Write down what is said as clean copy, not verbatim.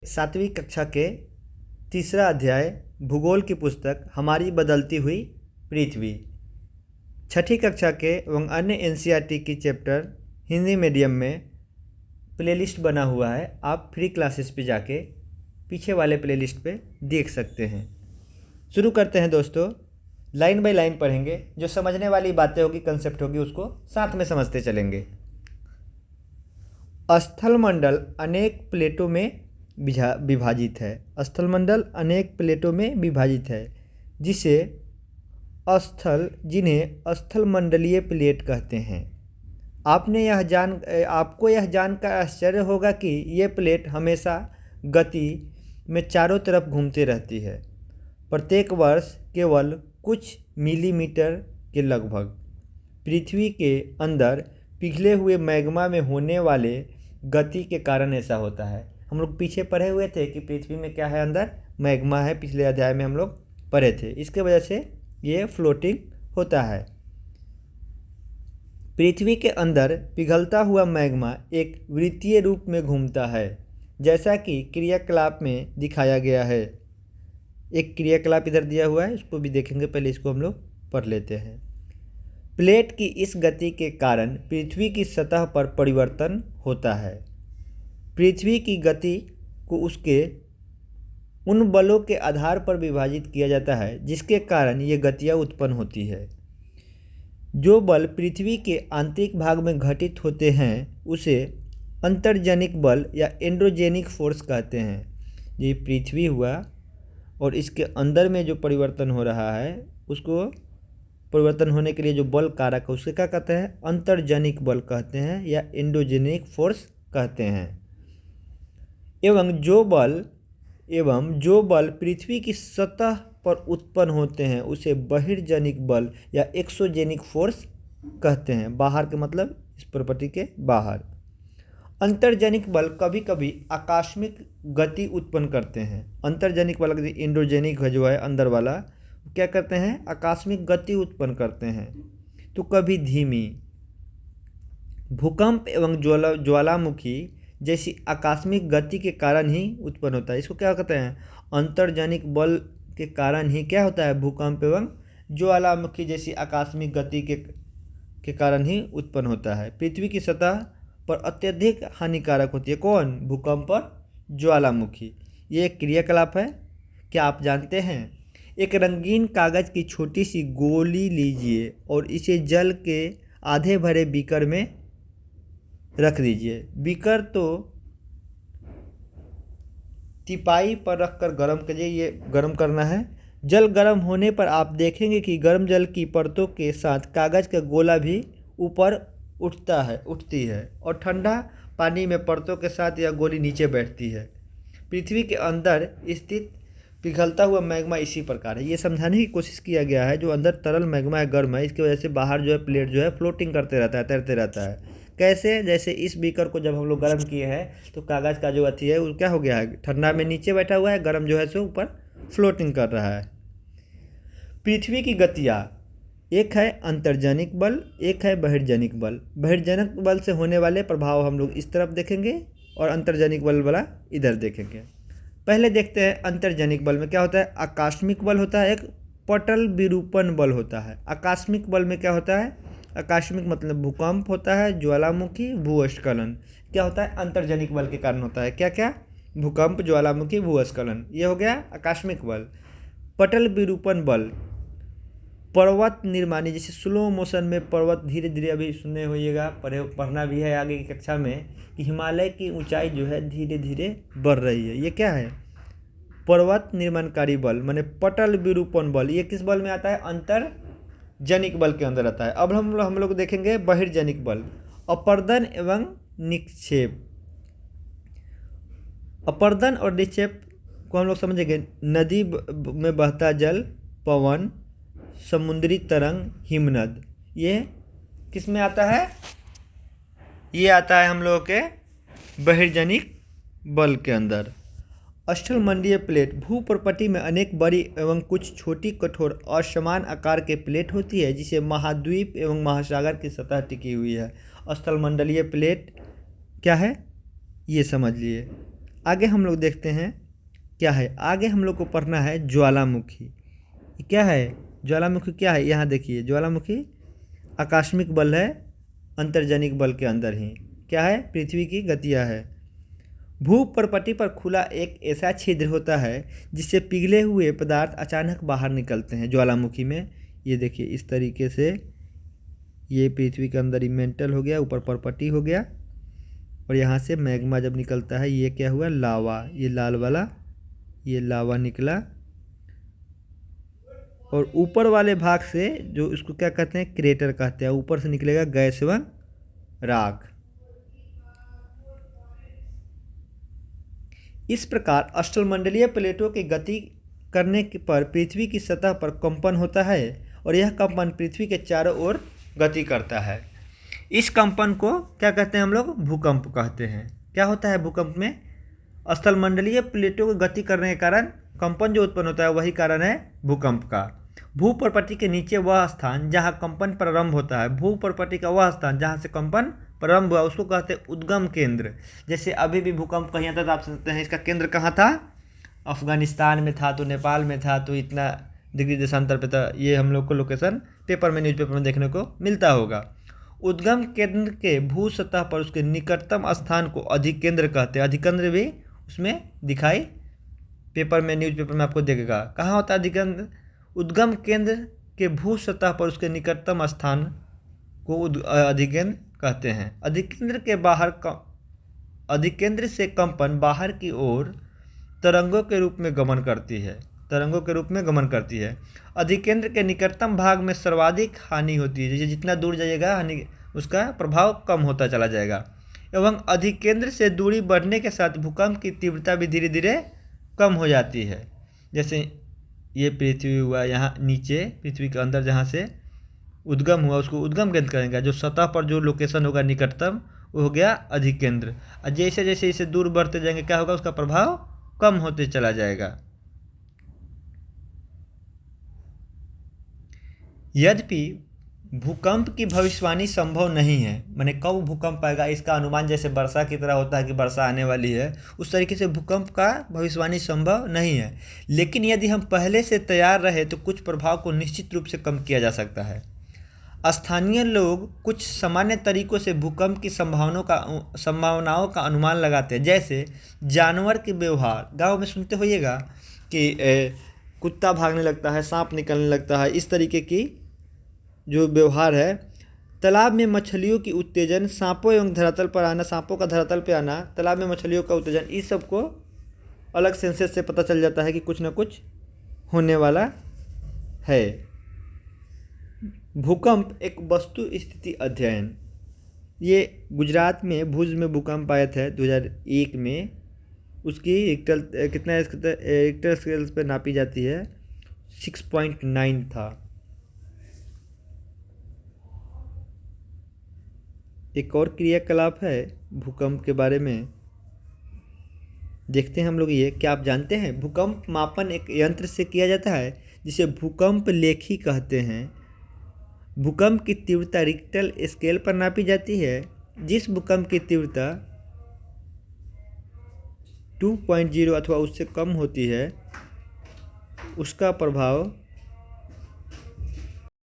सातवीं कक्षा के तीसरा अध्याय भूगोल की पुस्तक हमारी बदलती हुई पृथ्वी, छठी कक्षा के एवं अन्य एनसीईआरटी की चैप्टर हिंदी मीडियम में प्लेलिस्ट बना हुआ है। आप फ्री क्लासेस पे जाके पीछे वाले प्लेलिस्ट पे देख सकते हैं। शुरू करते हैं दोस्तों। लाइन बाय लाइन पढ़ेंगे, जो समझने वाली बातें होगी, कंसेप्ट होगी, उसको साथ में समझते चलेंगे। स्थलमंडल अनेक प्लेटों में विभाजित है। स्थलमंडल अनेक प्लेटों में विभाजित है, जिन्हें स्थलमंडलीय प्लेट कहते हैं। आपको यह जानकर आश्चर्य होगा कि ये प्लेट हमेशा गति में चारों तरफ घूमती रहती है, प्रत्येक वर्ष केवल कुछ मिलीमीटर के लगभग। पृथ्वी के अंदर पिघले हुए मैग्मा में होने वाले गति के कारण ऐसा होता है। हम लोग पीछे पढ़े हुए थे कि पृथ्वी में क्या है, अंदर मैग्मा है। पिछले अध्याय में हम लोग पढ़े थे। इसके वजह से ये फ्लोटिंग होता है। पृथ्वी के अंदर पिघलता हुआ मैग्मा एक वृत्तीय रूप में घूमता है, जैसा कि क्रियाकलाप में दिखाया गया है। एक क्रियाकलाप इधर दिया हुआ है, इसको भी देखेंगे। पहले इसको हम लोग पढ़ लेते हैं। प्लेट की इस गति के कारण पृथ्वी की सतह पर परिवर्तन होता है। पृथ्वी की गति को उसके उन बलों के आधार पर विभाजित किया जाता है जिसके कारण ये गतियाँ उत्पन्न होती है। जो बल पृथ्वी के आंतरिक भाग में घटित होते हैं उसे अंतर्जनिक बल या एंड्रोजेनिक फोर्स कहते हैं। ये पृथ्वी हुआ और इसके अंदर में जो परिवर्तन हो रहा है, उसको परिवर्तन होने के लिए जो बल कारक है उसके क्या कहते हैं, अंतर्जनिक बल कहते हैं या एंडोजेनिक फोर्स कहते हैं। एवं जो बल पृथ्वी की सतह पर उत्पन्न होते हैं उसे बहिर्जनिक बल या एक्सोजेनिक फोर्स कहते हैं। बाहर के मतलब इस प्रॉपर्टी के बाहर। अंतर्जनिक बल कभी कभी आकस्मिक गति उत्पन्न करते हैं। अंतर्जनिक वाला एंडोजेनिक जो है अंदर वाला, क्या करते हैं, आकस्मिक गति उत्पन्न करते हैं। तो कभी धीमी। भूकंप एवं ज्वालामुखी जैसी आकस्मिक गति के कारण ही उत्पन्न होता है। इसको क्या कहते हैं, अंतर्जनिक बल के कारण ही क्या होता है, भूकंप एवं ज्वालामुखी जैसी आकस्मिक गति के कारण ही उत्पन्न होता है। पृथ्वी की सतह पर अत्यधिक हानिकारक होती है कौन, भूकंप और ज्वालामुखी। ये एक क्रियाकलाप है। क्या आप जानते हैं, एक रंगीन कागज़ की छोटी सी गोली लीजिए और इसे जल के आधे भरे बीकर में रख दीजिए। बीकर तो तिपाई पर रखकर गर्म कीजिए। ये गर्म करना है। जल गर्म होने पर आप देखेंगे कि गर्म जल की परतों के साथ कागज़ का गोला भी ऊपर उठती है और ठंडा पानी में परतों के साथ यह गोली नीचे बैठती है। पृथ्वी के अंदर स्थित पिघलता हुआ मैग्मा इसी प्रकार है। ये समझाने की कोशिश किया गया है, जो अंदर तरल मैग्मा है, गर्म है, इसकी वजह से बाहर जो है प्लेट जो है फ्लोटिंग करते रहता है, तैरते रहता है। कैसे, जैसे इस बीकर को जब हम लोग गर्म किए हैं तो कागज़ का जो अथी है वो क्या हो गया है, ठंडा में नीचे बैठा हुआ है, गर्म जो है सो ऊपर फ्लोटिंग कर रहा है। पृथ्वी की गतियाँ, एक है अंतर्जनिक बल, एक है बहिर्जनिक बल। बहिर्जनिक बल से होने वाले प्रभाव हम लोग इस तरफ देखेंगे और अंतर्जनिक बल वाला इधर देखेंगे। पहले देखते हैं अंतर्जनिक बल में क्या होता है। आकस्मिक बल होता है, एक पटल विरूपण बल होता है। आकस्मिक बल में क्या होता है, आकस्मिक मतलब भूकंप होता है, ज्वालामुखी, भूस्खलन। क्या होता है, अंतर्जनिक बल के कारण होता है। क्या क्या, भूकंप, ज्वालामुखी, भूस्खलन, ये हो गया आकस्मिक बल। पटल विरूपण बल, पर्वत निर्माणी, जैसे स्लो मोशन में पर्वत धीरे धीरे, अभी सुने होइएगा, पढ़ना भी है आगे की कक्षा में, कि हिमालय की ऊंचाई जो है धीरे धीरे बढ़ रही है। ये क्या है, पर्वत निर्माणकारी बल, माने पटल विरूपण बल। ये किस बल में आता है, अंतर्जनिक बल के अंदर आता है। अब हम लोग देखेंगे बहिर्जनिक बल। अपर्दन एवं निक्षेप। अपर्दन और निक्षेप को हम लोग समझेंगे। नदी में बहता जल, पवन, समुद्री तरंग, हिमनद, ये किस में आता है, ये आता है हम लोगों के बहिर्जनिक बल के अंदर। स्थलमंडलीय प्लेट, भूप्रपटी में अनेक बड़ी एवं कुछ छोटी कठोर असमान आकार के प्लेट होती है जिसे महाद्वीप एवं महासागर की सतह टिकी हुई है। स्थलमंडलीय प्लेट क्या है, ये समझ लिए। आगे हम लोग देखते हैं क्या है। आगे हम लोग को पढ़ना है ज्वालामुखी। क्या है ज्वालामुखी? क्या है यहाँ देखिए, ज्वालामुखी आकस्मिक बल है अंतर्जनिक बल के अंदर ही। क्या है? पृथ्वी की गतियाँ है। भूपर्पटी पर खुला एक ऐसा छिद्र होता है जिससे पिघले हुए पदार्थ अचानक बाहर निकलते हैं ज्वालामुखी में। ये देखिए इस तरीके से ये पृथ्वी के अंदर ही मेंटल हो गया, ऊपर परपटी हो गया, और यहाँ से मैग्मा जब निकलता है ये क्या हुआ? लावा। ये लाल वाला ये लावा निकला, और ऊपर वाले भाग से जो इसको क्या कहते हैं? क्रेटर कहते हैं। ऊपर से निकलेगा गैस एवं राख। इस प्रकार अष्टमंडलीय प्लेटों की गति करने पर पृथ्वी की सतह पर कंपन होता है, और यह कंपन पृथ्वी के चारों ओर गति करता है। इस कंपन को क्या कहते हैं हम लोग? भूकंप कहते हैं। क्या होता है भूकंप में? अष्टमंडलीय प्लेटों को गति करने के कारण कंपन जो उत्पन्न होता है वही कारण है भूकंप का। भूपर्पटी के नीचे वह स्थान जहाँ कंपन प्रारंभ होता है, भूपर्पटी का वह स्थान जहाँ से कंपन प्रारंभ हुआ उसको कहते हैं उद्गम केंद्र। जैसे अभी भी भूकंप कहीं आता था, आप सोचते हैं इसका केंद्र कहाँ था? अफगानिस्तान में था, तो नेपाल में था, तो इतना डिग्री देशांतर पे था। ये हम लोग को लोकेशन पेपर में, न्यूज़पेपर में देखने को मिलता होगा। उद्गम केंद्र के भू सतह पर उसके निकटतम स्थान को अधिकेंद्र कहते हैं। अधिकेंद्र भी उसमें दिखाई पेपर में, न्यूज़पेपर में आपको देखेगा। कहाँ होता है अधिकेंद्र? उद्गम केंद्र के भू सतह पर उसके निकटतम स्थान को अधिकेंद्र कहते हैं। अधिकेंद्र से कंपन बाहर की ओर तरंगों के रूप में गमन करती है। अधिकेंद्र के निकटतम भाग में सर्वाधिक हानि होती है। जैसे जितना दूर जाइएगा हानि उसका प्रभाव कम होता चला जाएगा, एवं अधिकेंद्र से दूरी बढ़ने के साथ भूकंप की तीव्रता भी धीरे धीरे कम हो जाती है। जैसे ये पृथ्वी हुआ, यहाँ नीचे पृथ्वी के अंदर जहाँ से उद्गम हुआ उसको उद्गम केंद्र करेंगे। जो सतह पर जो लोकेशन होगा निकटतम वो हो गया अधिकेंद्र। और जैसे जैसे इसे दूर बढ़ते जाएंगे क्या होगा? उसका प्रभाव कम होते चला जाएगा। यद्यपि भूकंप की भविष्यवाणी संभव नहीं है, माने कब भूकंप आएगा इसका अनुमान जैसे वर्षा की तरह होता है कि वर्षा आने वाली है, उस तरीके से भूकंप का भविष्यवाणी संभव नहीं है। लेकिन यदि हम पहले से तैयार रहे तो कुछ प्रभाव को निश्चित रूप से कम किया जा सकता है। स्थानीय लोग कुछ सामान्य तरीकों से भूकंप की संभावनाओं का अनुमान लगाते हैं। जैसे जानवर के व्यवहार, गाँव में सुनते होइएगा कि कुत्ता भागने लगता है, सांप निकलने लगता है, इस तरीके की जो व्यवहार है। तालाब में मछलियों की उत्तेजन, सांपों एवं धरातल पर आना, सांपों का धरातल पर आना, तालाब में मछलियों का उत्तेजन, इस सब को अलग सेंसेस से पता चल जाता है कि कुछ ना कुछ होने वाला है। भूकंप एक वस्तु स्थिति अध्ययन, ये गुजरात में भुज में भूकंप आया था 2001 में। उसकी रिक्टर स्केल पर नापी जाती है 6.9 था। एक और क्रियाकलाप है भूकंप के बारे में, देखते हैं हम लोग। ये क्या आप जानते हैं? भूकंप मापन एक यंत्र से किया जाता है जिसे भूकंप लेखी कहते हैं। भूकंप की तीव्रता रिक्टर स्केल पर नापी जाती है। जिस भूकंप की तीव्रता 2.0 अथवा उससे कम होती है उसका प्रभाव